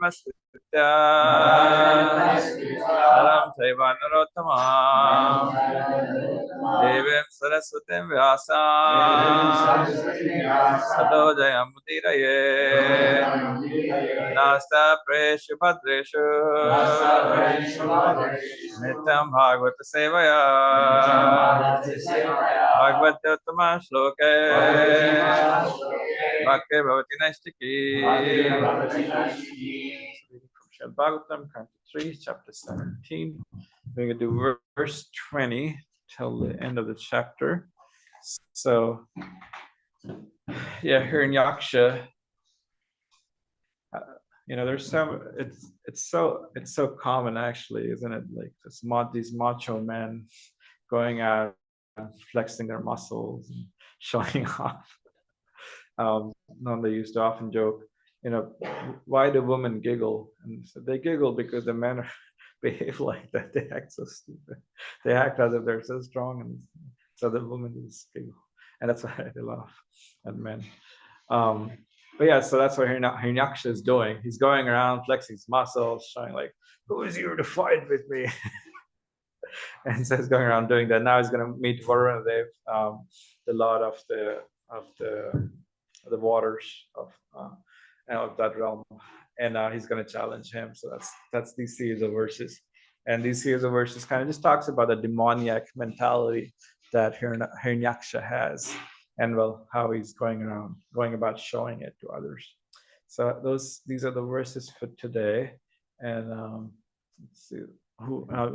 namaskritya naram chaiva narottama devim saraswatim vyasam tato jayamudiraye nasta preshu bhadreshu nityam bhagavata sevaya bhagavate uttama shloke bhakti bhavati naistiki. From Bhagavatam, Canto 3, Chapter 17. We're going to do verse 20 till the end of the chapter. So, yeah, here in Yaksha, there's some. It's so common, actually, isn't it? Like these macho men going out and flexing their muscles and showing off. They used to often joke, why do women giggle? And so they giggle because the men behave like that. They act so stupid. They act as if they're so strong, and so the women just giggle, and that's why they laugh at men. But yeah, so that's what Hiranyaksha is doing. He's going around flexing his muscles, showing like, "Who is here to fight with me?" And so he's going around doing that. Now he's going to meet Varuna Dev, the lord of the waters of that realm, and he's going to challenge him. So that's these series of verses, and these series of verses kind of just talks about the demoniac mentality that Hiranyaksha has, and how he's going about showing it to others. So these are the verses for today, and let's see.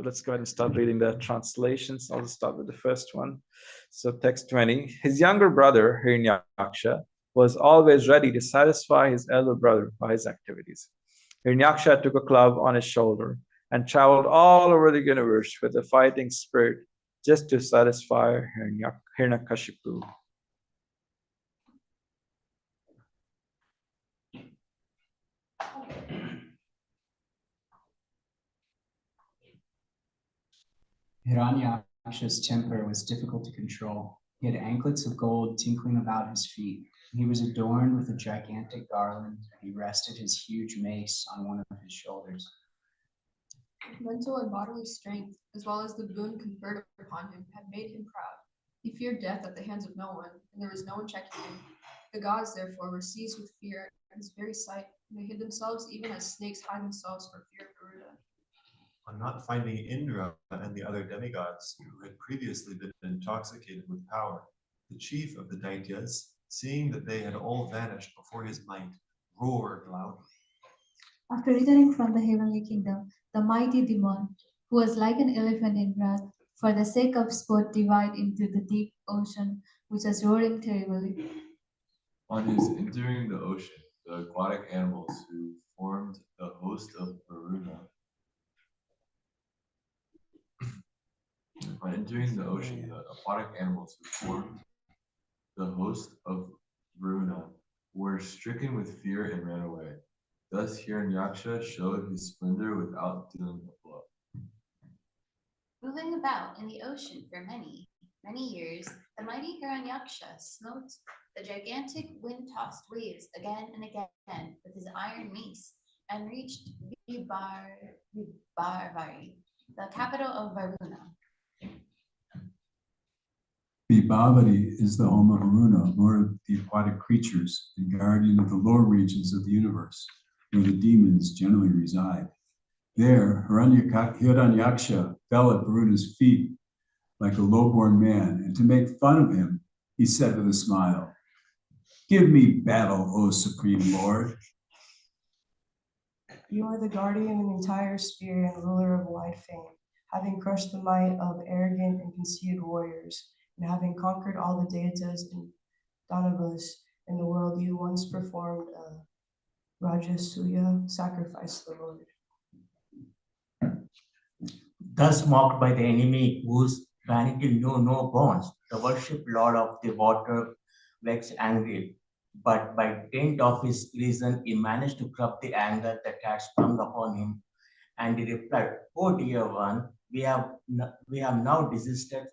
Let's go ahead and start reading the translations. I'll just start with the first one. So text 20. His younger brother, Hiranyaksha, was always ready to satisfy his elder brother by his activities. Hiranyaksha took a club on his shoulder and traveled all over the universe with a fighting spirit just to satisfy Hiranyakashipu. Hiranyaksha's temper was difficult to control. He had anklets of gold tinkling about his feet. He was adorned with a gigantic garland, and he rested his huge mace on one of his shoulders. Mental and bodily strength, as well as the boon conferred upon him, had made him proud. He feared death at the hands of no one, and there was no one checking him. The gods, therefore, were seized with fear at his very sight, and they hid themselves even as snakes hide themselves for fear of Garuda. On not finding Indra and the other demigods who had previously been intoxicated with power, the chief of the Daityas, seeing that they had all vanished before his might, roared loudly. After returning from the heavenly kingdom, the mighty demon, who was like an elephant in wrath, for the sake of sport, divided into the deep ocean, which was roaring terribly. On his entering the ocean, the aquatic animals who formed the host of Varuna On entering the ocean, the aquatic animals who formed the host of Varuna were stricken with fear and ran away. Thus Hiranyaksha showed his splendor without dealing a blow. Moving about in the ocean for many, many years, the mighty Hiranyaksha smote the gigantic wind-tossed waves again and again with his iron mace and reached Vibhavari, the capital of Varuna. Vibhavari is the home of Varuna, lord of the aquatic creatures and guardian of the lower regions of the universe, where the demons generally reside. There, Hiranyaksha fell at Varuna's feet like a low-born man, and to make fun of him, he said with a smile, "Give me battle, O Supreme Lord." You are the guardian of the entire sphere and ruler of wide fame, having crushed the might of arrogant and conceited warriors, and having conquered all the deitas and danavas in the world, you once performed a Rajasuya sacrifice to the Lord. Thus mocked by the enemy whose vanity knew no bounds, the worship lord of the water waxed angry. But by dint of his reason, he managed to curb the anger that had sprung upon him. And he replied, "Oh dear one, we have now desisted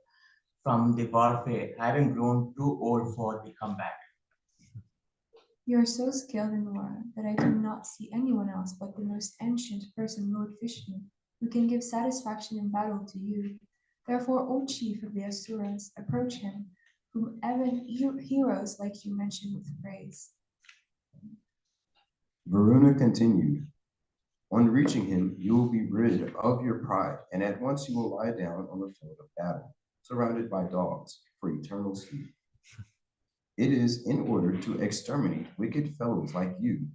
from the warfare, having grown too old for the combat." You are so skilled in war that I do not see anyone else but the most ancient person, Lord Vishnu, who can give satisfaction in battle to you. Therefore, O chief of the Asuras, approach him, whom even heroes like you mention with praise. Varuna continued, on reaching him, you will be rid of your pride, and at once you will lie down on the field of battle, surrounded by dogs, for eternal sleep. It is in order to exterminate wicked fellows like you,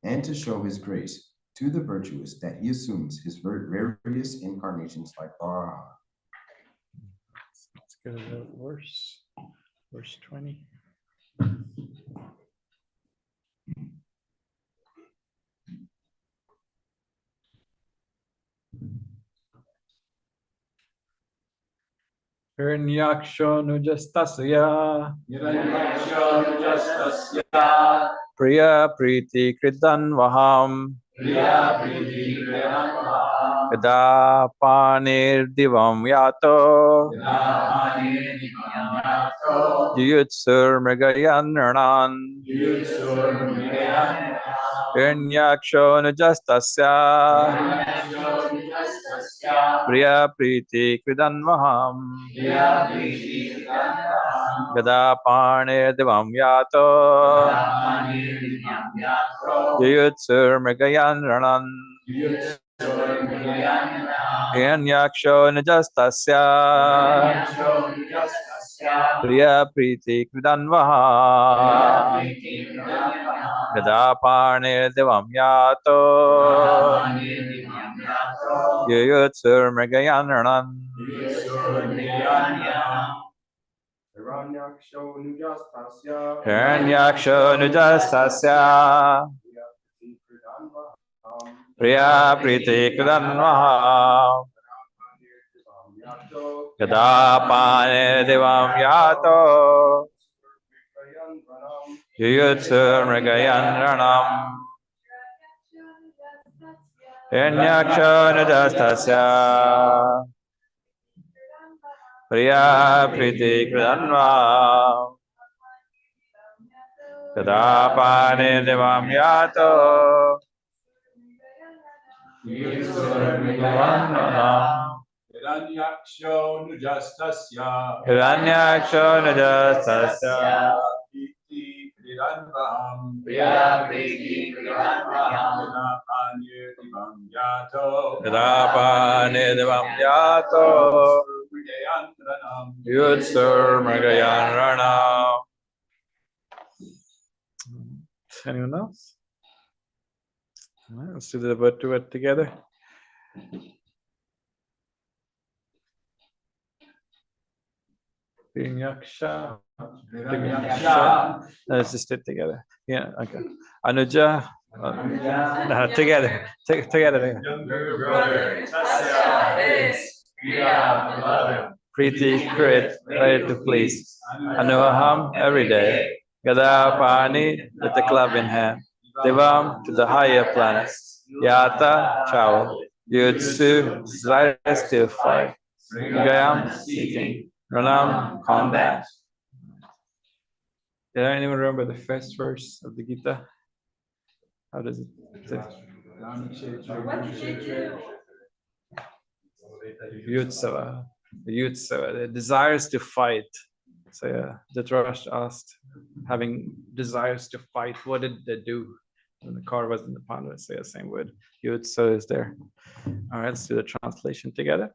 and to show his grace to the virtuous that he assumes his various incarnations like Varaha. Let's go to the verse 20. Hiranyaksho nujastasya Priya Priti Kritan Vaham Yada Panir Divam Yato Yuyutsur Mrigayan Ranan Hiranyaksho nujastasya Priya Priti Kritan Vaham Gada Pane Divam Yato Yuyutsur Mrigayan Ranan Hiranyaksho Nijastasya Priya Priti Kritan Vaha Gada Pane Divam Yato Yuyutsur Mrigayan Ranan Hiranyaksho Nujastasya Priya Priti Kritan Vaha Gada Pane Divam Yato Yuyutsur Mrigayan Ranam Hiranyaksho Nujastasya Priya Priti Kritan Vaha Gada Pane Divam Yato Hiranyaksho nujastasya Hiranyaksho Nujastasya Priti Kridanvaham Priya Priti Kridanvaham Gadapanir Divam Yato Gada Divam Yato Mridayandranam Yutsur Mrigayan Rana. Anyone else? All right, let's do the word to it together. Hiranyaksha. Let's just do it together. Yeah, okay. Anuja. Together. Together. Younger brother Tasya is Priya beloved Preeti Krit, ready to please. Anuaham every day. Gada Pani with the club in hand. Divam to the higher planets. Yata travel. Yutsu desires to fight. Gayam seeking. Ranam combat. Did anyone remember the first verse of the Gita? How does it say? Yutsava. The Yutsava, the desires to fight. So yeah, Dhritarashtra asked, having desires to fight, what did they do when the car was in the Pandavas? Say the same word. Yutsava is there. All right, let's do the translation together.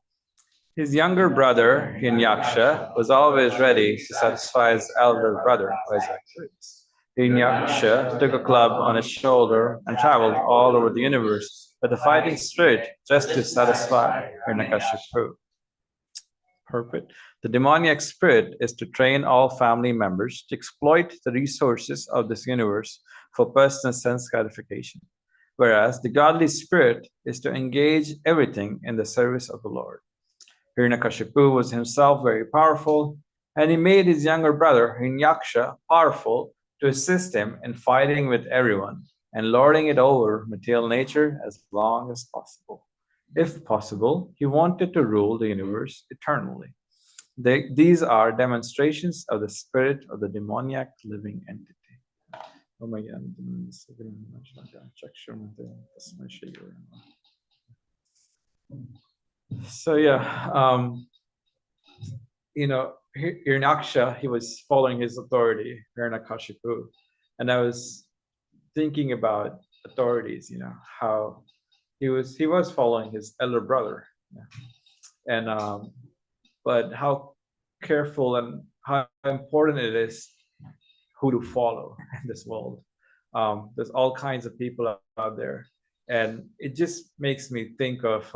His younger brother, Hinyaksha, was always ready to satisfy his elder brother by his activities. Hinyaksha took a club on his shoulder and traveled all over the universe with a fighting spirit just to satisfy Hiranyakashipu. Perfect. The demoniac spirit is to train all family members to exploit the resources of this universe for personal sense gratification, whereas the godly spirit is to engage everything in the service of the Lord. Hiranyakashipu was himself very powerful, and he made his younger brother Hiranyaksha powerful to assist him in fighting with everyone and lording it over material nature as long as possible. If possible, he wanted to rule the universe eternally. These are demonstrations of the spirit of the demoniac living entity. Oh my God. So yeah, Hirnaksha, he was following his authority, Hiranyakashipu, and I was thinking about authorities, how he was following his elder brother, and but how careful and how important it is who to follow in this world. There's all kinds of people out there, and it just makes me think of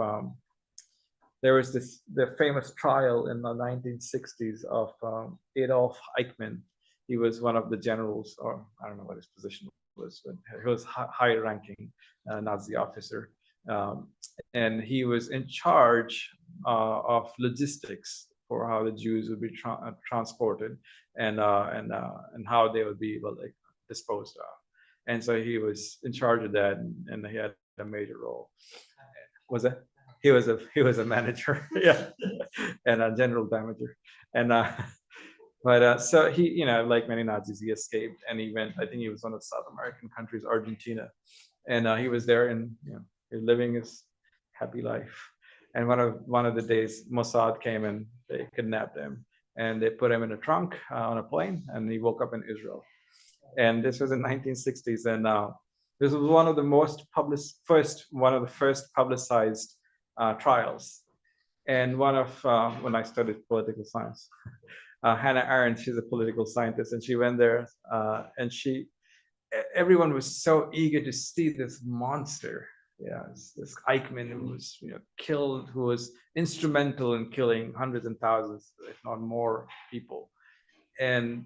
there was the famous trial in the 1960s of Adolf Eichmann. He was one of the generals, or I don't know what his position was, but he was high-ranking Nazi officer, and he was in charge of logistics for how the Jews would be transported and how they would be disposed of. And so he was in charge of that, and he had a major role. Was it? He was a manager, yeah, and a general manager, and but so he, like many Nazis, he escaped and he went. I think he was one of the South American countries, Argentina, and he was there and living his happy life. And one of the days, Mossad came and they kidnapped him and they put him in a trunk on a plane, and he woke up in Israel. And this was in 1960s, and this was one of the first publicized trials. And one of when I studied political science, Hannah Arendt, she's a political scientist, and she went there, and everyone was so eager to see this monster. Yeah, this Eichmann who was killed, who was instrumental in killing hundreds and thousands, if not more, people. And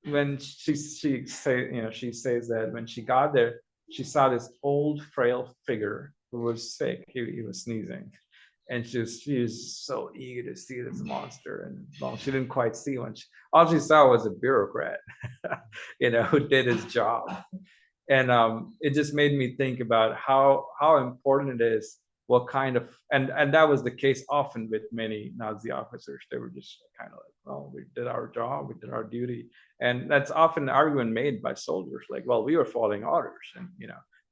when she says that when she got there, she saw this old, frail figure who was sick. He was sneezing, and she was so eager to see this monster. And well, she didn't quite see one. All she saw was a bureaucrat, who did his job. And it just made me think about how important it is, what kind of, and that was the case often with many Nazi officers. They were just kind of like, well, we did our job, we did our duty. And that's often an argument made by soldiers, like, well, we were following orders, and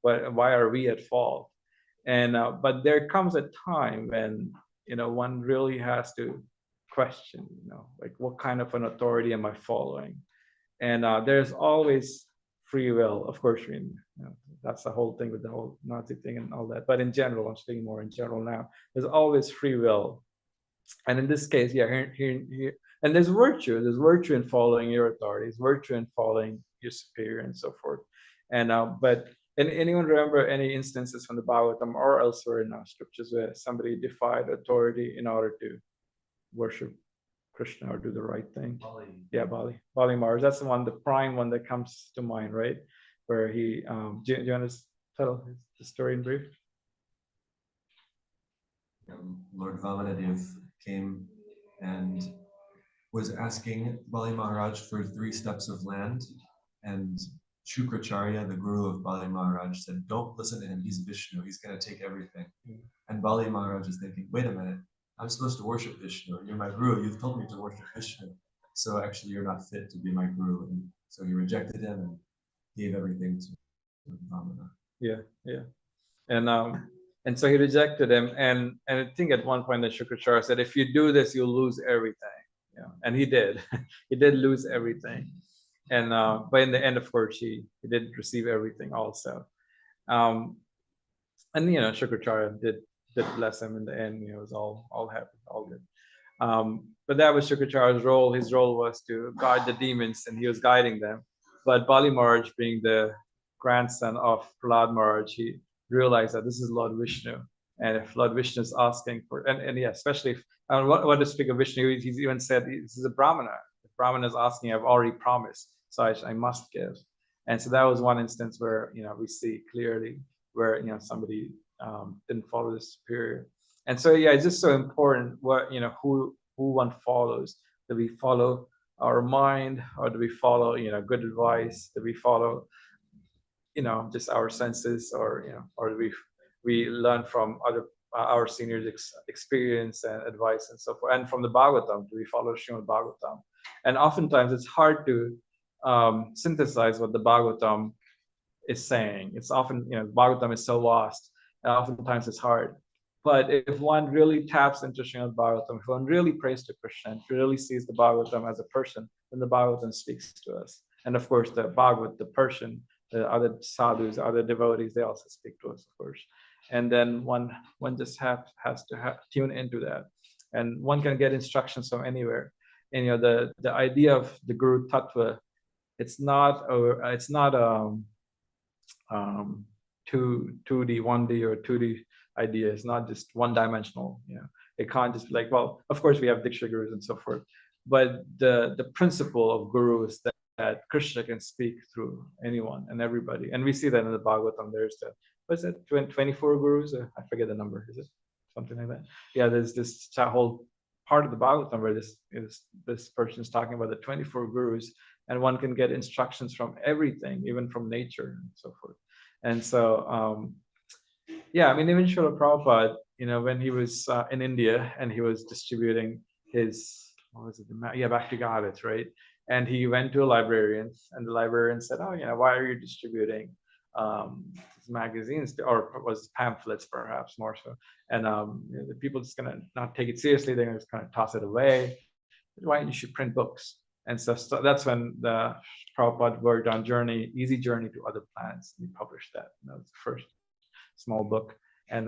but why are we at fault? And but there comes a time when one really has to question, like, what kind of an authority am I following? And there's always free will, of course. I mean, that's the whole thing with the whole Nazi thing and all that. But in general, I'm speaking more in general now. There's always free will, and in this case, yeah, here, and there's virtue. There's virtue in following your authorities, virtue in following your superior, and so forth. And but anyone remember any instances from the Bhagavatam or elsewhere in our scriptures where somebody defied authority in order to worship Krishna or do the right thing? Yeah, Bali Maharaj. That's the prime one that comes to mind, right? Where he, do you want to tell the story in brief? Lord Vamanadev came and was asking Bali Maharaj for 3 steps of land, and Shukracharya, the guru of Bali Maharaj, said, don't listen to him, he's Vishnu, he's going to take everything. And Bali Maharaj is thinking, wait a minute, I'm supposed to worship Vishnu, you're my guru, you've told me to worship Vishnu, so actually you're not fit to be my guru. And so he rejected him and gave everything to Vamana. Yeah. And so he rejected him, and I think at one point the Shukracharya said, if you do this, you'll lose everything. Yeah, and he did. He did lose everything. And but in the end, of course, he did receive everything also. And Shukracharya did bless him in the end. It was all happy, all good. But that was Shukracharya's role. His role was to guide the demons, and he was guiding them. But Bali Maharaj, being the grandson of Prahlad Maharaj, he realized that this is Lord Vishnu. And if Lord Vishnu is asking for, and yeah, especially if, what to speak of Vishnu, he's even said, this is a Brahmana. The Brahmana is asking, I've already promised, so I must give. And so that was one instance where, we see clearly where, somebody didn't follow the superior. And so, yeah, it's just so important what, who one follows. Do we follow our mind, or do we follow, good advice? Do we follow, just our senses, or, or do we learn from our seniors' experience and advice and so forth. And from the Bhagavatam, we follow Srimad Bhagavatam. And oftentimes it's hard to synthesize what the Bhagavatam is saying. It's often, Bhagavatam is so vast, and oftentimes it's hard. But if one really taps into Srimad Bhagavatam, if one really prays to Krishna, if really sees the Bhagavatam as a person, then the Bhagavatam speaks to us. And of course, the Bhagavat, the person, the other sadhus, other devotees, they also speak to us, of course. And then one just has to tune into that, and one can get instructions from anywhere. And the idea of the Guru Tattva, it's not 2D, 1D or 2D idea. It's not just one-dimensional. It can't just be like, well, of course we have Diksha Gurus and so forth, but the principle of Guru is that Krishna can speak through anyone and everybody. And we see that in the Bhagavatam. There's what's it, 24 Gurus? I forget the number. Is it something like that? Yeah, there's this whole part of the Bhagavatam where this person is talking about the 24 Gurus, and one can get instructions from everything, even from nature and so forth. And so, even Srila Prabhupada, when he was in India and he was distributing his, Bhakti Gavits, right? And he went to a librarian, and the librarian said, why are you distributing these magazines, or was pamphlets perhaps more so? And the people just gonna not take it seriously, they're just gonna toss it away. Why you should print books? And so that's when the Prabhupada worked on Easy Journey to Other Planets. He published that. That was the first small book. And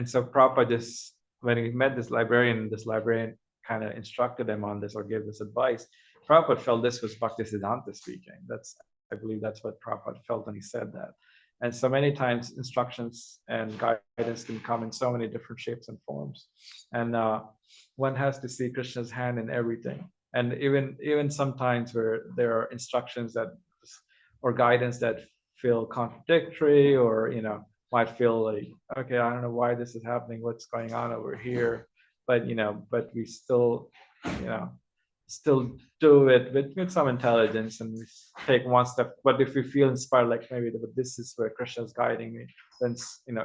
so Prabhupada just, when he met this librarian kind of instructed him on this or gave this advice. Prabhupada felt this was Bhaktisiddhanta speaking. I believe that's what Prabhupada felt when he said that. And so many times instructions and guidance can come in so many different shapes and forms. And one has to see Krishna's hand in everything. And even sometimes where there are instructions or guidance that feel contradictory, or might feel like, okay, I don't know why this is happening, what's going on over here, but we still do it with some intelligence, and we take one step. But if we feel inspired, like maybe this is where Krishna is guiding me, then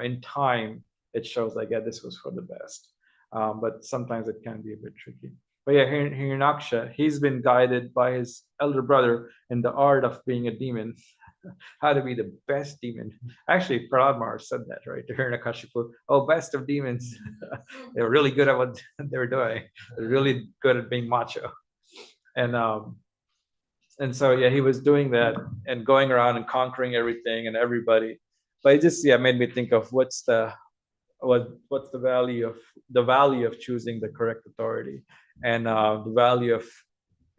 in time it shows like, yeah, this was for the best. But sometimes it can be a bit tricky. But yeah, Hiranaksha, he's been guided by his elder brother in the art of being a demon, how to be the best demon. Actually, Prahlad Maharaj said that, right, to Hiranyakashipu. Oh, best of demons. They were really good at what they were doing. They're really good at being macho. And so yeah, he was doing that and going around and conquering everything and everybody. But it just made me think of what's the value of choosing the correct authority, and the value of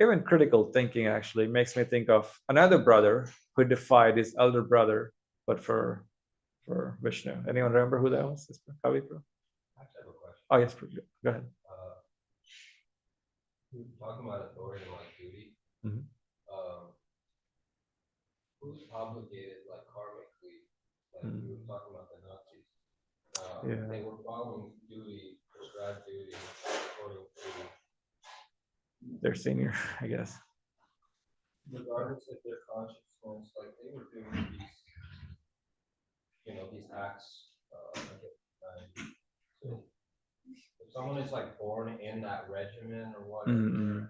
even critical thinking. Actually makes me think of another brother who defied his elder brother, but for Vishnu. Anyone remember who that was? I have a question. Oh yes, go ahead. Talking about authority and duty. Mhm. Who's obligated, karmically? We were talking about the Nazis. They were following duty, prescribed duty, according to Their senior, I guess. Regardless of their consciousness, they were doing these acts. So if someone is born in that regimen or whatever, and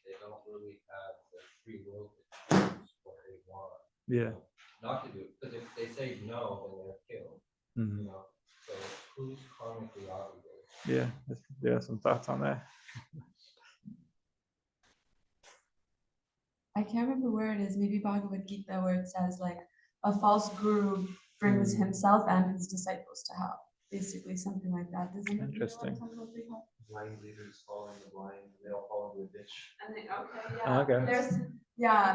they don't really have the free will to choose what they want. Not to do it, because if they say no, then they're killed. So who's karmically obligated? Yeah, some thoughts on that. I can't remember where it is, maybe Bhagavad Gita, where it says a false guru brings himself and his disciples to hell. Basically something like that. Interesting. Blind leaders following the blind, they all fall into a ditch. And okay. There's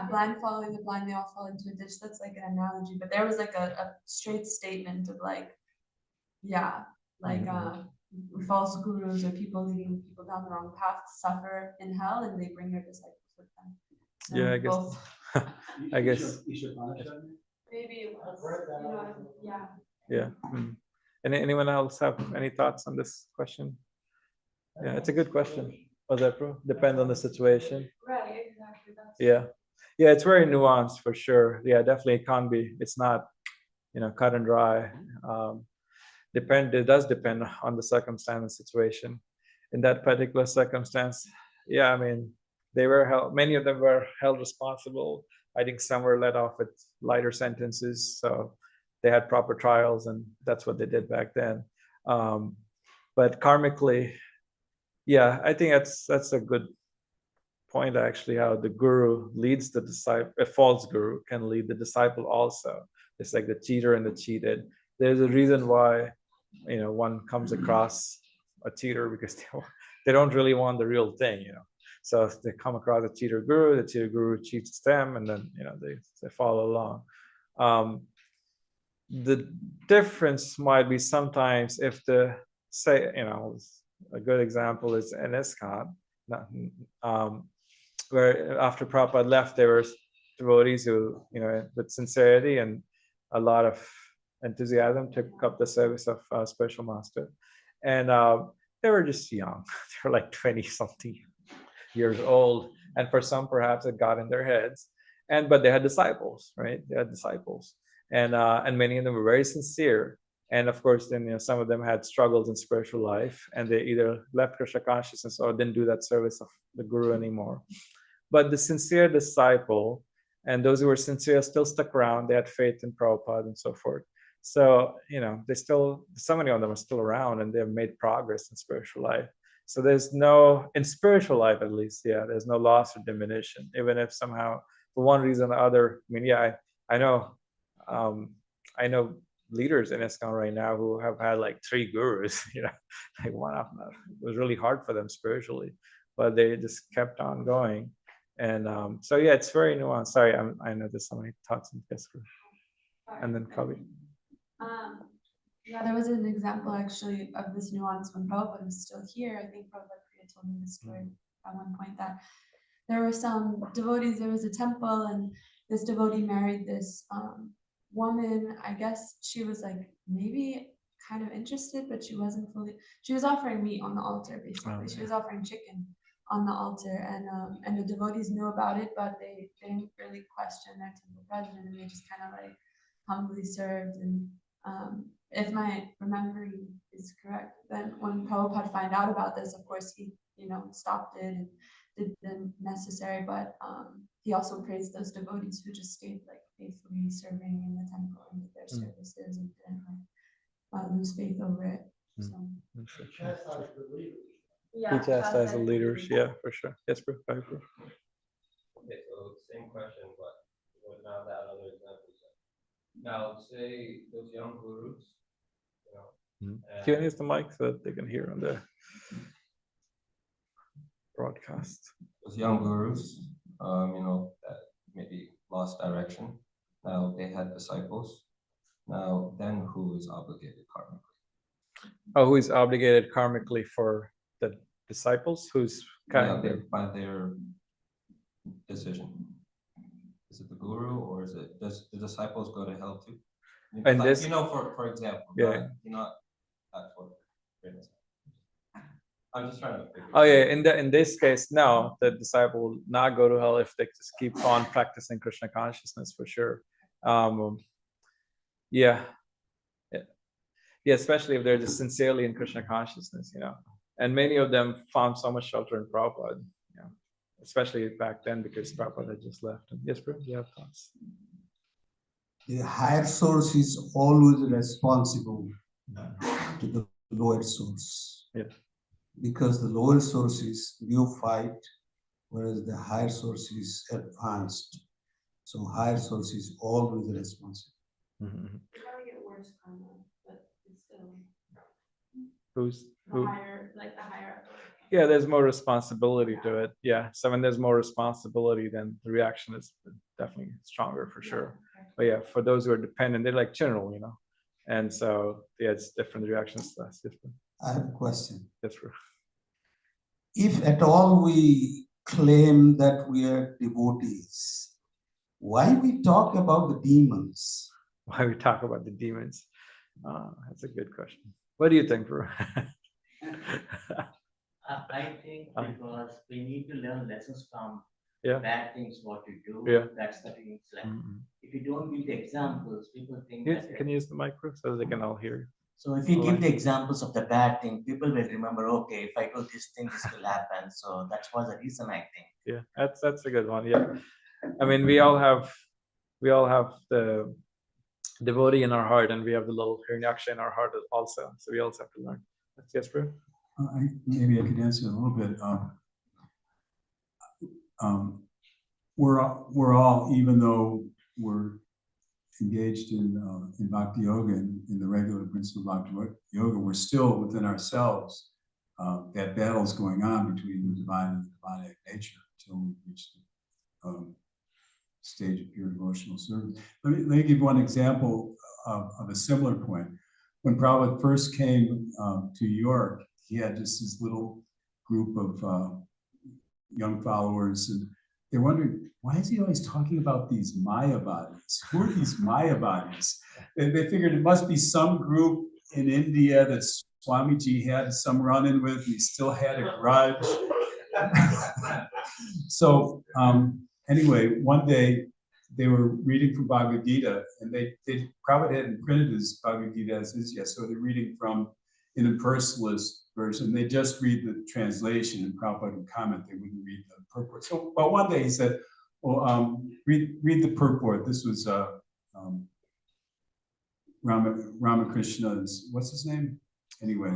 blind following the blind, they all fall into a ditch. That's an analogy, but there was a straight statement of false gurus or people leading people down the wrong path suffer in hell, and they bring their disciples with them. So I guess. both. I guess. Maybe it was. Yeah. Anyone else have any thoughts on this question? Yeah, it's a good question. Was that true? Depends on the situation. Right, exactly. Yeah, it's very nuanced for sure. Yeah, definitely it can't be. It's not, cut and dry. It does depend on the circumstance and situation. In that particular circumstance, yeah, I mean, they were held, many of them were held responsible. I think some were let off with lighter sentences, so they had proper trials, and that's what they did back then. But karmically, yeah, I think that's a good point actually. How the guru leads the disciple, a false guru can lead the disciple also. It's like the cheater and the cheated. There's a reason why one comes across a cheater, because they don't really want the real thing. So if they come across a cheater guru, the cheater guru cheats them, and then they follow along. The difference might be sometimes if a good example is in ISKCON, where after Prabhupada left, there were devotees who, with sincerity and a lot of enthusiasm, took up the service of Special Master. And they were just young. They were like 20 something years old. And for some, perhaps it got in their heads. But they had disciples, right? They had disciples. And many of them were very sincere. And of course, then some of them had struggles in spiritual life, and they either left Krishna consciousness or didn't do that service of the guru anymore. But the sincere disciple and those who were sincere still stuck around. They had faith in Prabhupada and so forth. So so many of them are still around, and they've made progress in spiritual life. So there's no, in spiritual life at least, there's no loss or diminution, even if somehow for one reason or other. I mean, I know leaders in ISKCON right now who have had like 3 gurus, like one of them. It was really hard for them spiritually, but they just kept on going. And so it's very nuanced. Sorry, I know there's so many thoughts in this group. And then Kavi. There was an example actually of this nuance when Prabhupada was still here. I think Prabhupada Priya told me this story at one point, that there were some devotees, there was a temple, and this devotee married this woman. I guess she was like maybe kind of interested, but she wasn't fully. She was offering meat on the altar, basically. She was offering chicken on the altar, and the devotees knew about it, but they didn't really question their temple president, and they just kind of like humbly served. And if my memory is correct, then when Prabhupada found out about this, of course he stopped it and did the necessary, but he also praised those devotees who just stayed like faithfully serving in the temple and did their services and didn't lose faith over it. So. He chastised the leaders, for sure. Yes, bro. Okay, so same question, but now that other example. Now, say those young gurus, Can you use the mic so that they can hear on the broadcast? Those young gurus, that maybe lost direction. Now they had disciples. Now, then who is obligated karmically? Oh, who is obligated karmically for the disciples? Who's by their decision. Is it the guru, or does the disciples go to hell too? And like, this, for example, I'm just trying to figure. Oh in this case, no, the disciple will not go to hell if they just keep on practicing Krishna consciousness, for sure. Especially if they're just sincerely in Krishna consciousness, And many of them found so much shelter in Prabhupada, especially back then, because Prabhupada had just left. Yes, bro, you have thoughts? The higher source is always responsible to the lower source. Yeah. Because the lower source is neophyte, whereas the higher source is advanced. So higher source is always responsible. Mm-hmm. Probably get worse karma, but it's still Who? The higher. Yeah, there's more responsibility to it. Yeah, so when there's more responsibility, then the reaction is definitely stronger, for sure. But for those who are dependent, they're like general, And so it's different reactions. That's different. I have a question. That's true. If at all we claim that we are devotees, why we talk about the demons? Why we talk about the demons? That's a good question. What do you think, bro? I think because we need to learn lessons from Yeah. bad things, what you do. Yeah. That's the thing. It's like if you don't give the examples, people think Can you use the micro so they can all hear? So if you give the examples of the bad thing, people will remember, okay, if I do this thing, this will happen. So that was the reason, I think. Yeah, that's a good one. Yeah, I mean, we all have the devotee in our heart, and we have the little Hiranyaksha in our heart also. So we also have to learn. Yes, bro. Maybe I could answer a little bit. We're all, even though we're engaged in bhakti yoga and in the regular principle of bhakti yoga, we're still within ourselves. That battle is going on between the divine and the demonic nature until we reach the stage of pure devotional service. Let me give one example of a similar point. When Prabhupada first came to York, he had just this little group of young followers, and they're wondering, why is he always talking about these Maya bodies? Who are these Maya bodies? They figured it must be some group in India that Swamiji had some run-in with, and he still had a grudge. So anyway, one day they were reading from Bhagavad Gita, and they Prabhupada hadn't printed his Bhagavad Gita as is yet, so they're reading from an impersonalist version. They just read the translation, and Prabhupada would comment, they wouldn't read the purport. So, but one day he said, well, read the purport. This was Ramakrishna's, what's his name? Anyway.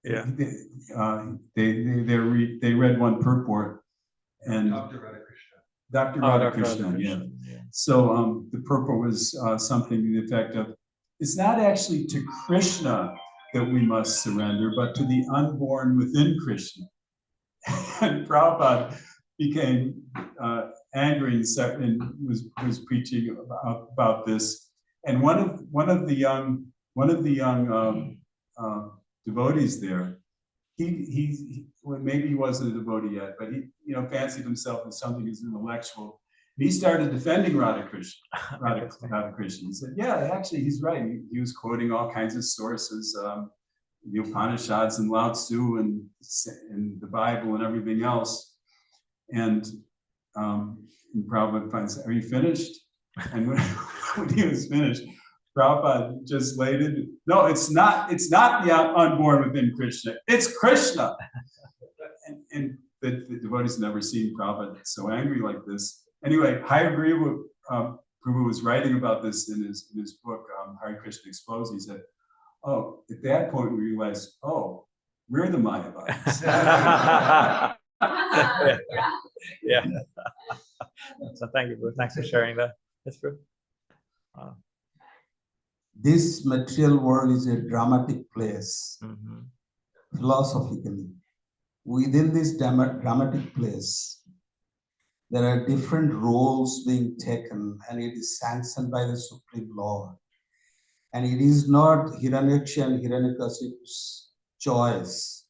Yeah. They read one purport, and Dr. Radhakrishnan, yeah. So the purport was something to the effect of, it's not actually to Krishna that we must surrender, but to the unborn within Krishna. And Prabhupada became angry and was preaching about this. And one of the young devotees there, well, maybe he wasn't a devotee yet, but he fancied himself as something as intellectual. He started defending Radhakrishna. He said, yeah, actually, he's right. He was quoting all kinds of sources, the Upanishads and Lao Tzu and the Bible and everything else. And Prabhupada finds, are you finished? And when he was finished, Prabhupada just laid it. No, it's not the unborn within Krishna. It's Krishna. And the devotees never seen Prabhupada so angry like this. Anyway, Hayagriva Prabhu was writing about this in his book, Hare Krishna Exposed. He said, oh, at that point we realized, oh, we're the Mayavadis. Yeah. So thank you, Prabhu. Thanks for sharing that. Yes, Prabhu. This material world is a dramatic place, philosophically. Within this dramatic place, there are different roles being taken, and it is sanctioned by the Supreme Lord. And it is not Hiranyaksha and Hiranyakashipu's choice.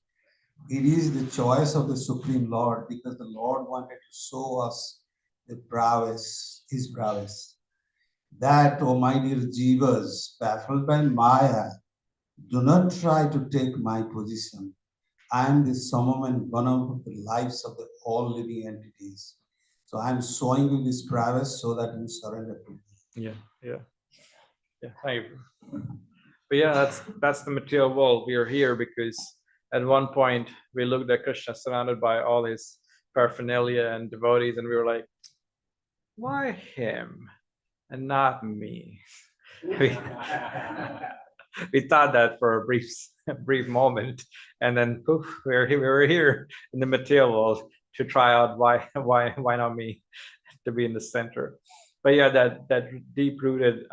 It is the choice of the Supreme Lord, because the Lord wanted to show us the prowess, his prowess. That, oh my dear jivas, baffled by Maya, do not try to take my position. I am the summum and bonum of the lives of the all living entities. So I am showing you this prowess so that you surrender to me. Yeah. Thank you. But yeah, that's the material world. We are here because at one point we looked at Krishna surrounded by all his paraphernalia and devotees, and we were like, why him and not me? We thought that for a brief moment, and then poof, we were here in the material world to try out why not me to be in the center. But yeah, that deep-rooted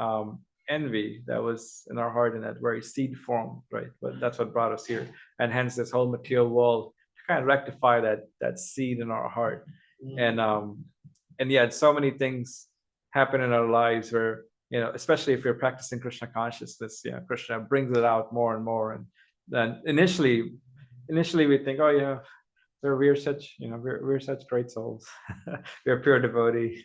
envy that was in our heart in that very seed form, right? But that's what brought us here, and hence this whole material world to kind of rectify that seed in our heart. And yeah, so many things happen in our lives where, especially if you're practicing Krishna consciousness, Krishna brings it out more and more. And then initially we think, oh yeah, we're such great souls. We're pure devotee.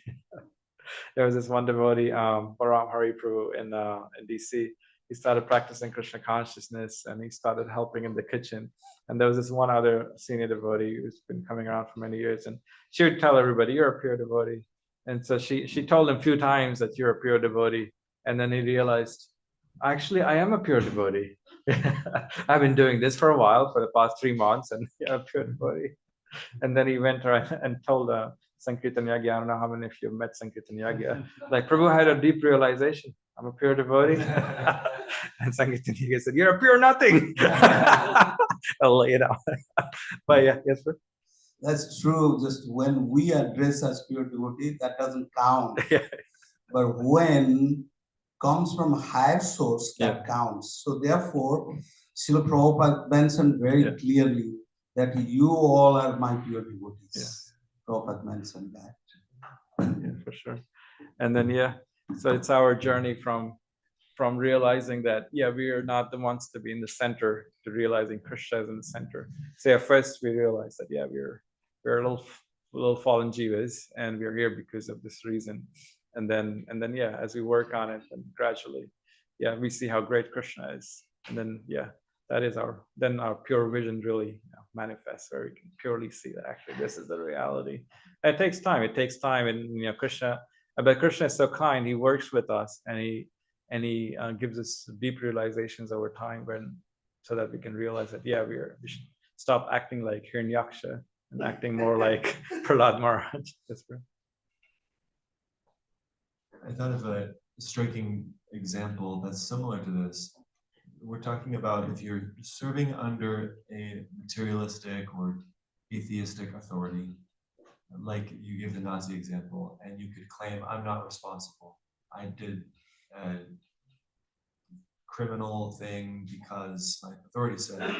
There was this one devotee, Balaram Hari Prabhu in DC. He started practicing Krishna consciousness, and he started helping in the kitchen. And there was this one other senior devotee who's been coming around for many years, and she would tell everybody, "You're a pure devotee." And so she told him a few times that you're a pure devotee, and then he realized, Actually, I am a pure devotee. I've been doing this for a while, for the past 3 months, and yeah, a pure devotee. And then he went around and told Sankirtan Yagya, I don't know how many of you have met Sankirtan Yagya, like Prabhu had a deep realization. I'm a pure devotee. And Sankirtan Yagya said, you're a pure nothing. I'll lay it out. But yeah, yes, sir. That's true. Just when we address as pure devotee, that doesn't count. But when comes from a higher source, that counts. So therefore, Srila Prabhupada mentioned very clearly that you all are my pure devotees. Prabhupada mentioned that. Yeah, for sure. And then so it's our journey from realizing that we are not the ones to be in the center, to realizing Krishna is in the center. So at first we realize that we're little fallen jivas, and we're here because of this reason. And then as we work on it, and gradually we see how great Krishna is. And then that is our pure vision really manifests, where we can purely see that actually this is the reality. And it takes time. And Krishna, but Krishna is so kind. He works with us, and he gives us deep realizations over time, so that we can realize that we should stop acting like Hiranyaksha and acting more like Prahlad Maharaj. That's right. I thought of a striking example that's similar to this. We're talking about if you're serving under a materialistic or atheistic authority, like you give the Nazi example, and you could claim, I'm not responsible. I did a criminal thing because my authority said it.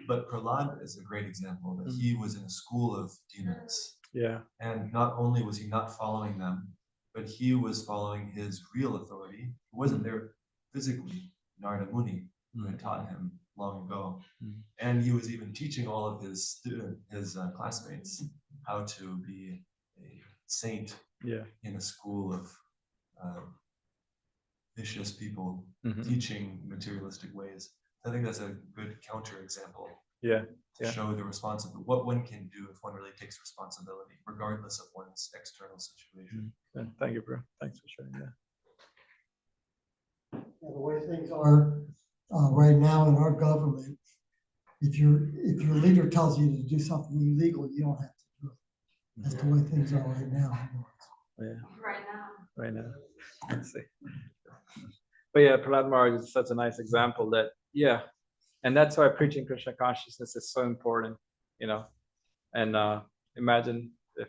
But Prahlad is a great example that he was in a school of demons. Yeah. And not only was he not following them, but he was following his real authority, who wasn't there physically, Narada Muni, who had taught him long ago. And he was even teaching all of his classmates how to be a saint in a school of vicious people teaching materialistic ways. I think that's a good counterexample. To show the responsibility, what one can do if one really takes responsibility, regardless of one's external situation. Thank you, bro. Thanks for sharing that. The way things are right now in our government, if your leader tells you to do something illegal, you don't have to do it. That's the way things are right now. Right now. Let's see. But Prahlad Maharaj is such a nice example that and that's why preaching Krishna consciousness is so important, And imagine if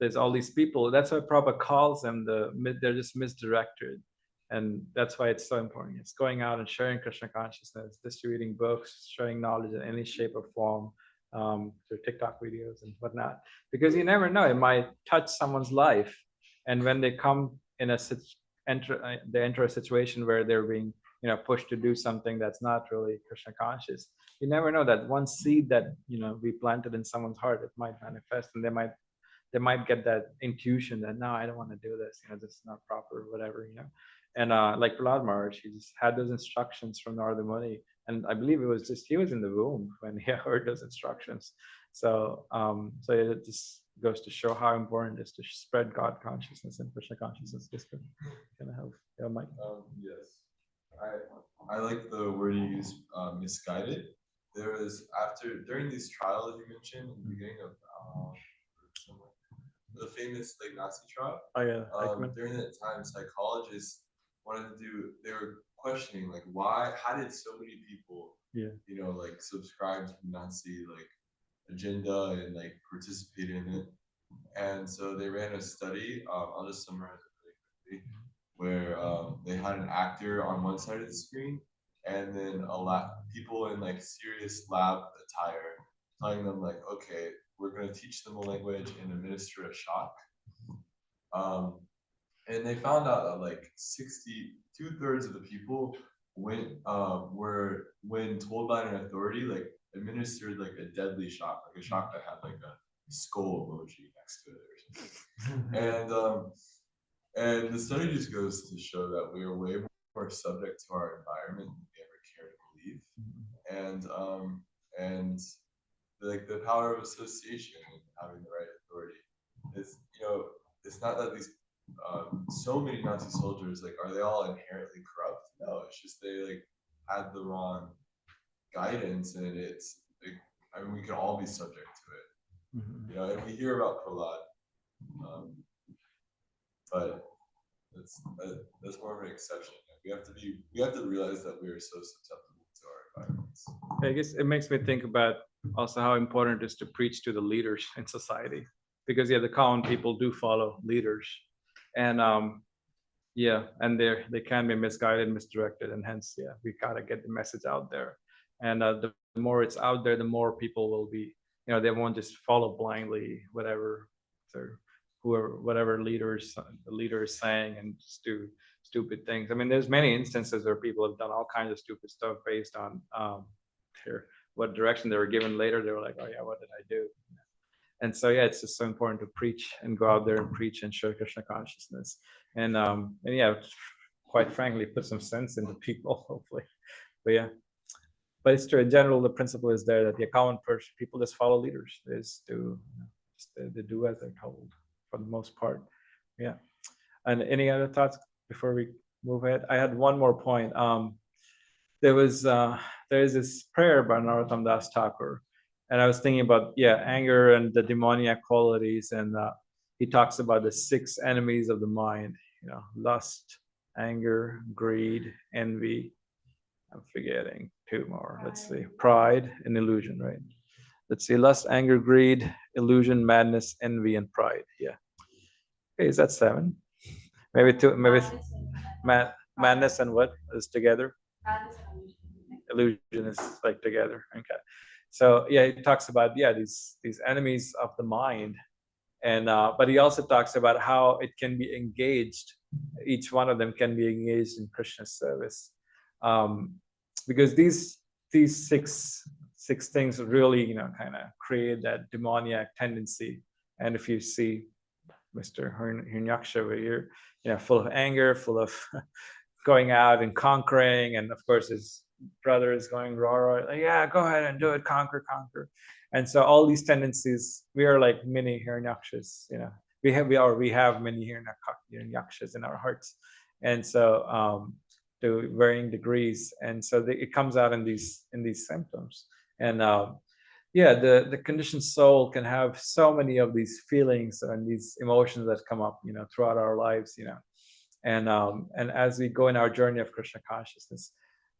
there's all these people. That's why Prabhupada calls them they're just misdirected, and that's why it's so important. It's going out and sharing Krishna consciousness, distributing books, sharing knowledge in any shape or form, through TikTok videos and whatnot. Because you never know, it might touch someone's life, and when they come in they enter a situation where they're being pushed to do something that's not really Krishna conscious. You never know that one seed that we planted in someone's heart, it might manifest, and they might get that intuition that no, I don't want to do this. This is not proper, or whatever. And like Prahlad Maharaj, he just had those instructions from Narada Muni, and I believe it was just he was in the womb when he heard those instructions. So it just goes to show how important it is to spread God consciousness and Krishna consciousness. Just to kind of have Mike. Yes. I like the word you use, misguided. There was during these trials you mentioned in the beginning of the famous Nazi trial. Oh yeah. During that time, psychologists they were questioning how did so many people subscribe to the Nazi agenda and participate in it. And so they ran a study. I'll just summarize it really quickly. Where they had an actor on one side of the screen, and then people in serious lab attire, telling them okay, we're going to teach them a language and administer a shock. And they found out that 2/3 of the people when told by an authority administered a deadly shock, a shock that had a skull emoji next to it or something. And the study just goes to show that we are way more subject to our environment than we ever care to believe. And the power of association and having the right authority is, it's not that these so many Nazi soldiers, like, are they all inherently corrupt? No, it's just they like had the wrong guidance, and it's like, I mean, we can all be subject to it, you know. And we hear about Prahlad, but that's more of an exception. We have to realize that we are so susceptible to our environments. I guess it makes me think about also how important it is to preach to the leaders in society, because the common people do follow leaders, and and they can be misguided, misdirected, and hence we gotta get the message out there. And the more it's out there, the more people will be, they won't just follow blindly whatever whatever the leader is saying and just do stupid things. I mean, there's many instances where people have done all kinds of stupid stuff based on what direction they were given. Later they were like, oh yeah, what did I do? And so it's just so important to preach and go out there and preach and share Krishna consciousness, and quite frankly, put some sense into people, hopefully. But it's true. In general, the principle is there that the common person, people just follow leaders. They do as they're told for the most part. Yeah. And any other thoughts before we move ahead? I had one more point. There is this prayer by Narottam Das Thakur, and I was thinking about anger and the demoniac qualities, and he talks about the 6 enemies of the mind. Lust, anger, greed, envy. I'm forgetting 2 more. Let's see, pride and illusion, right? Let's see, lust, anger, greed, illusion, madness, envy, and pride. Yeah. Okay, is that 7? Maybe 2. Maybe madness and what is together? Illusion is like together. Okay. So it talks about these enemies of the mind, and but he also talks about how it can be engaged. Each one of them can be engaged in Krishna's service, because these 6 things really kind of create that demoniac tendency. And if you see Mr. Hirnyaksha over here, full of anger, full of going out and conquering, and of course his brother is going rah, go ahead and do it, conquer. And so all these tendencies, we are like mini Hiranyakshas. We have many Hiranyakshas in our hearts, and so to varying degrees, and so it comes out in these symptoms. And the conditioned soul can have so many of these feelings and these emotions that come up throughout our lives. And as we go in our journey of Krishna consciousness,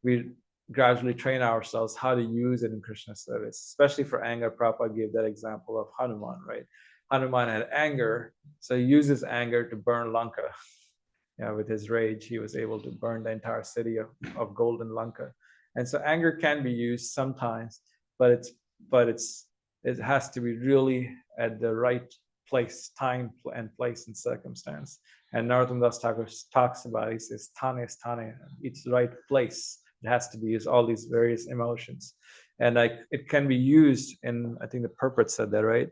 we gradually train ourselves how to use it in Krishna service. Especially for anger, Prabhupada gave that example of Hanuman, right? Hanuman had anger, so he uses anger to burn Lanka. With his rage, he was able to burn the entire city of golden Lanka. And so anger can be used sometimes, but it has to be really at the right place, time and place and circumstance. And Narottam Das Thakur talks about it. He says, Thane, it's the right place. It has to be used, all these various emotions. And it can be used in, I think the purport said that, right?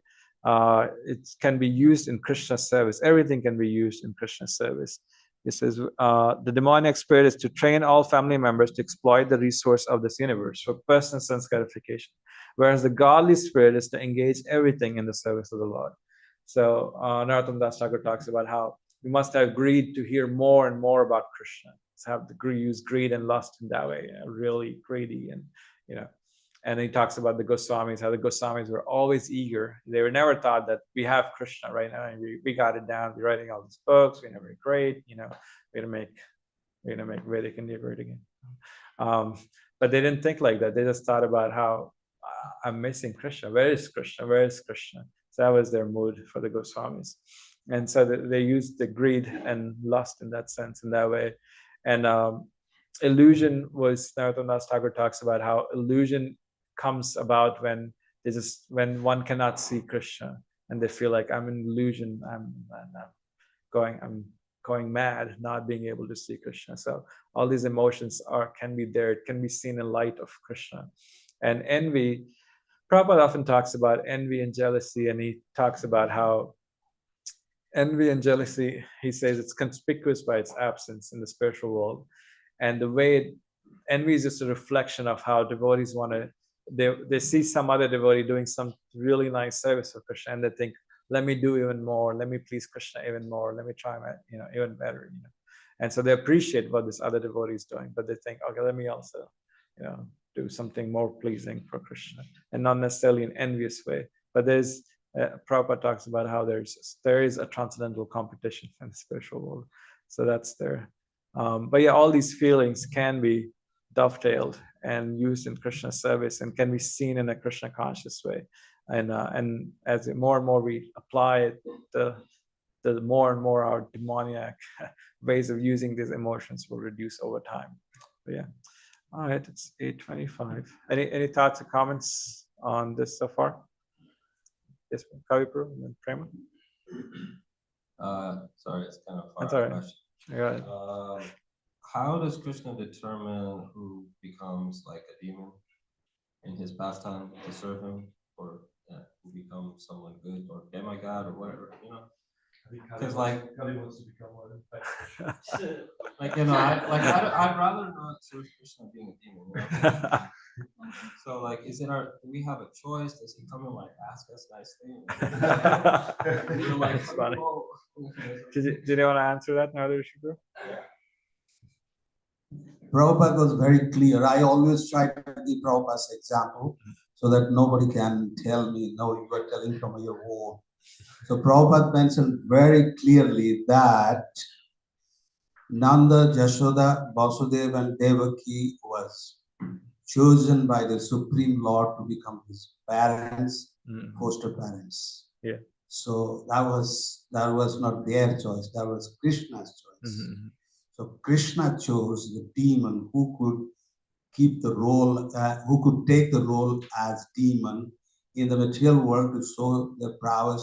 It can be used in Krishna service. Everything can be used in Krishna service. It says, the demoniac spirit is to train all family members to exploit the resource of this universe for personal sense gratification, whereas the godly spirit is to engage everything in the service of the Lord. So Narottam Das Thakur talks about how we must have greed to hear more and more about Krishna. So have to use greed and lust in that way, really greedy, and And he talks about the Goswamis, how the Goswamis were always eager. They were never thought that we have Krishna right now, and we got it down. We're writing all these books. We're never great. We're gonna make Vedic India great again. But they didn't think like that. They just thought about how I'm missing Krishna. Where is Krishna? Where is Krishna? So that was their mood for the Goswamis. And so they used the greed and lust in that sense, in that way. And illusion was, Narottam Das Thakur talks about how illusion comes about when one cannot see Krishna, and they feel like I'm in illusion. I'm going mad, not being able to see Krishna. So all these emotions can be there. It can be seen in light of Krishna. And envy, Prabhupada often talks about envy and jealousy, and he talks about how envy and jealousy, he says, it's conspicuous by its absence in the spiritual world. And the way envy is just a reflection of how devotees want to, they see some other devotee doing some really nice service for Krishna, and they think, let me do even more, let me please Krishna even more, let me try my, even better, And so they appreciate what this other devotee is doing, but they think, okay, let me also, do something more pleasing for Krishna, and not necessarily an envious way. But there's Prabhupada talks about how there is a transcendental competition in the spiritual world, so that's there. But yeah, all these feelings can be dovetailed and used in Krishna service, and can be seen in a Krishna conscious way. And as more and more we apply it, the more and more our demoniac ways of using these emotions will reduce over time. But yeah. All right, it's 8:25. Any thoughts or comments on this so far? Yes, Kavipur and then Prema. Sorry, it's kind of far. That's all right. Question. Go ahead. How does Krishna determine who becomes like a demon in his pastime to serve him, or who becomes someone good or demigod or whatever, Because Kali wants to become one. I'd rather not serve Krishna being a demon. So is it do we have a choice? Does he come and ask us nicely? We're That's funny. Did you want to answer that now, Shubhra? Prabhupada was very clear. I always try to give Prabhupada's example so that nobody can tell me, no, you are telling from your own. So Prabhupada mentioned very clearly that Nanda, Jashoda, Vasudeva and Devaki was chosen by the Supreme Lord to become his parents, foster parents. Yeah. So that was not their choice, that was Krishna's choice. So Krishna chose the demon who could keep the role, who could take the role as demon in the material world to show their prowess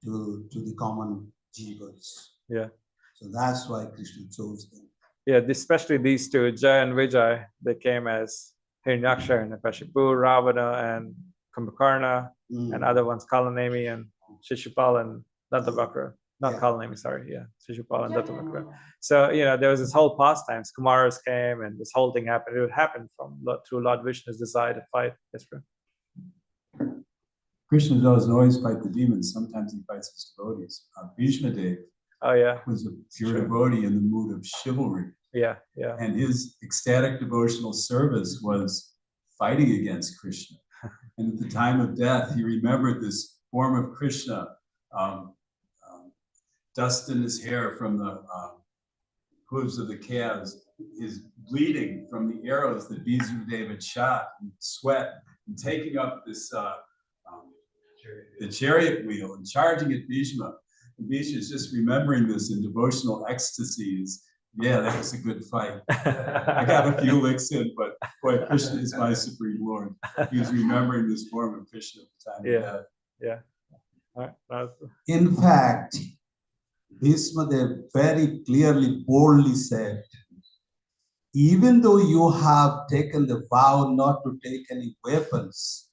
to the common jivas. Yeah. So that's why Krishna chose them. Yeah, especially these two, Jai and Vijay, they came as Hiranyaksha and Kashipu, Ravana and Kumbhakarna, and other ones, Kalanemi and Shishupal and Dantabhakra. Not Kalanemi, sorry, yeah, Shishupal and Dantabhakra. So, there was this whole pastimes, Kumaras came and this whole thing happened. It happened through Lord Vishnu's desire to fight. Yes, bro. Krishna doesn't always fight the demons. Sometimes he fights his devotees. Bhishma Dev was a pure devotee in the mood of chivalry. Yeah, yeah. And his ecstatic devotional service was fighting against Krishna. And at the time of death, he remembered this form of Krishna, dust in his hair from the hooves of the calves, is bleeding from the arrows that Vishnudev had shot, and sweat, and taking up this the chariot wheel and charging at Bhishma. And Bhishma is just remembering this in devotional ecstasies. Yeah, that was a good fight. I got a few licks in, but boy, Krishna is my supreme Lord. He was remembering this form of Krishna at the time of death. Yeah. All right. In fact, Bhishma Dev very clearly, boldly said, even though you have taken the vow not to take any weapons,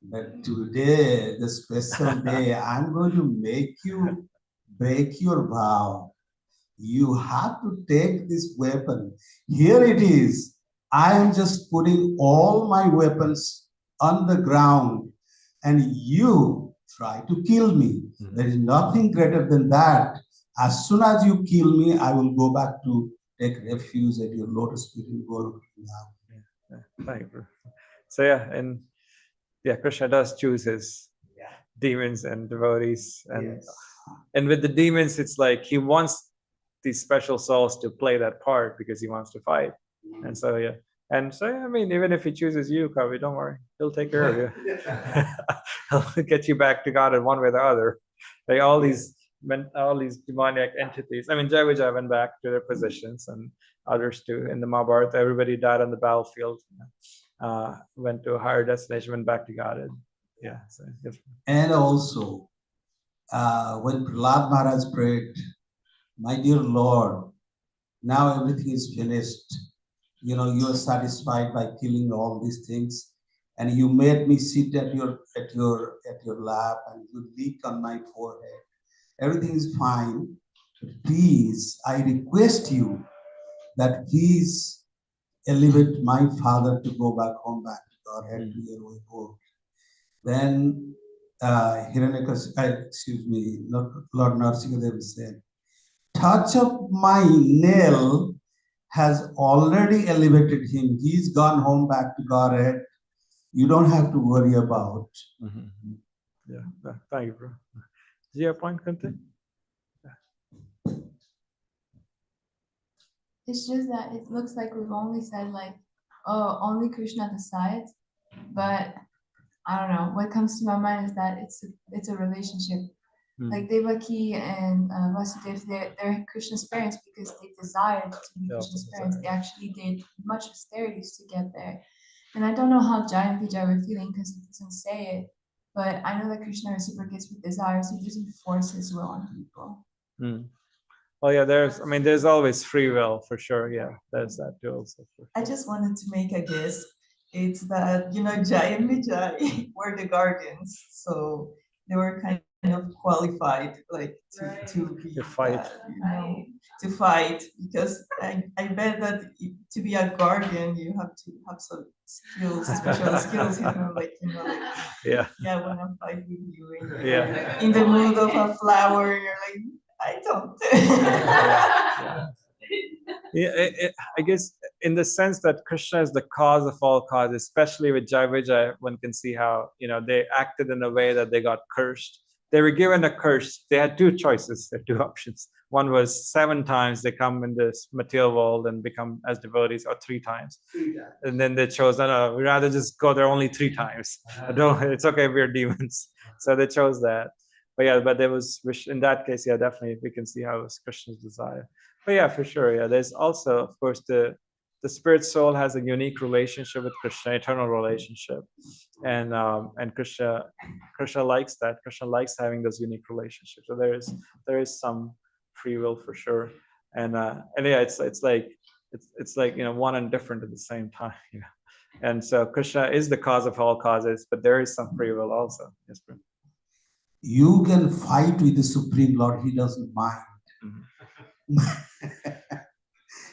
but today, the special day, I'm going to make you break your vow. You have to take this weapon. Here it is. I am just putting all my weapons on the ground, and you try to kill me. There is nothing greater than that. As soon as you kill me, I will go back to take refuge at your lotus feet in Golok. Thank you. So and Krishna does choose his demons and devotees, and with the demons, it's like he wants these special souls to play that part because he wants to fight, and so I mean, even if he chooses you, Kavi, don't worry, he'll take care of you. He'll get you back to God in one way or the other. Like all these demoniac entities. I mean, Jai Vijay went back to their positions, and others too. In the Mahabharata, everybody died on the battlefield. Went to a higher destination, went back to God. And also, when Prahlad Maharaj prayed, my dear Lord, now everything is finished. You are satisfied by killing all these things, and you made me sit at your lap, and you lick on my forehead. Everything is fine. Please, I request you that please elevate my father to go back home, back to Godhead, to your way home. Then Lord Narasimhadev said, touch of my nail has already elevated him. He's gone home back to Godhead. You don't have to worry about. Yeah, thank you, bro. Do you have a point, Kante? It's just that it looks like we've only said like, oh, only Krishna decides, but I don't know. What comes to my mind is that it's a relationship. Like Devaki and Vasudev, they're Krishna's parents because they desired to be Krishna's parents. They actually did much austerities to get there. And I don't know how Jai and Vijay were feeling because it doesn't say it, but I know that Krishna reciprocates with desires. He doesn't force his will on people. Oh yeah, there's always free will for sure. Yeah, there's that too also. I just wanted to make a guess. It's that, Jai and Vijay were the guardians, so they were kind of qualified, like to be fight. To fight, because I bet that to be a guardian, you have to have some skills, special skills, yeah, I want to fight with you, and in the mood of a flower, you're like, I don't. I guess in the sense that Krishna is the cause of all causes, especially with Jai Vijay, one can see how they acted in a way that they got cursed. They were given a curse. They had two choices, two options. One was 7 times they come in this material world and become as devotees, or 3 times. And then they chose, no, we'd rather just go there only 3 times. It's okay, we're demons. So they chose that. But there was, in that case, definitely we can see how it was Krishna's desire. But for sure, there's also, of course, the spirit soul has a unique relationship with Krishna, eternal relationship, and Krishna likes that. Krishna likes having those unique relationships. So there is some free will for sure, and it's like one and different at the same time. And so Krishna is the cause of all causes, but there is some free will also. Yes, bro. You can fight with the Supreme Lord. He doesn't mind.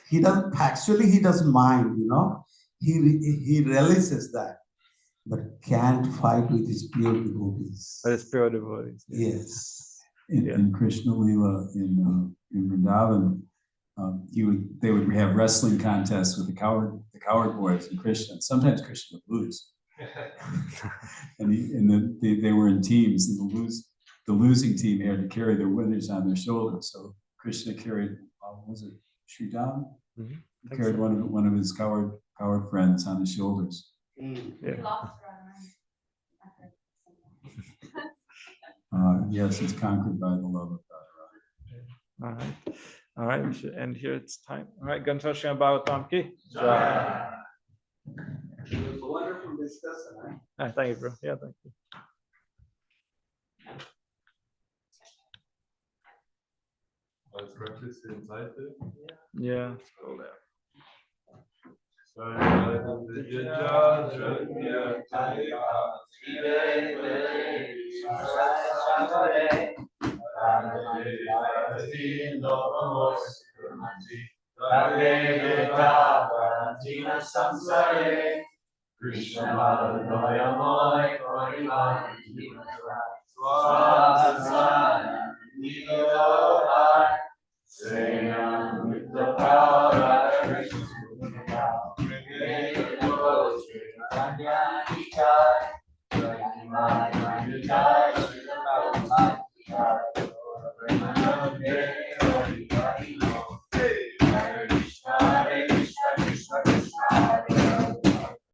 He doesn't mind, He realizes that, but can't fight with his pure devotees. But his pure devotees. Yes. In Krishna Lila in Vrindavan, they would have wrestling contests with the coward boys and Krishna. Sometimes Krishna would lose. and they were in teams, and the losing team had to carry their winners on their shoulders. So Krishna carried, was it Sridham? Carried one of his coward friends on his shoulders. Yes, it's conquered by the love of God. All right. We should end here. It's time. All right, Gantosha Bhagavatam ki jai. It was a wonderful discussion. Thank you, bro. Yeah, thank you. Let's practice inside there. Yeah. Go there. Krishna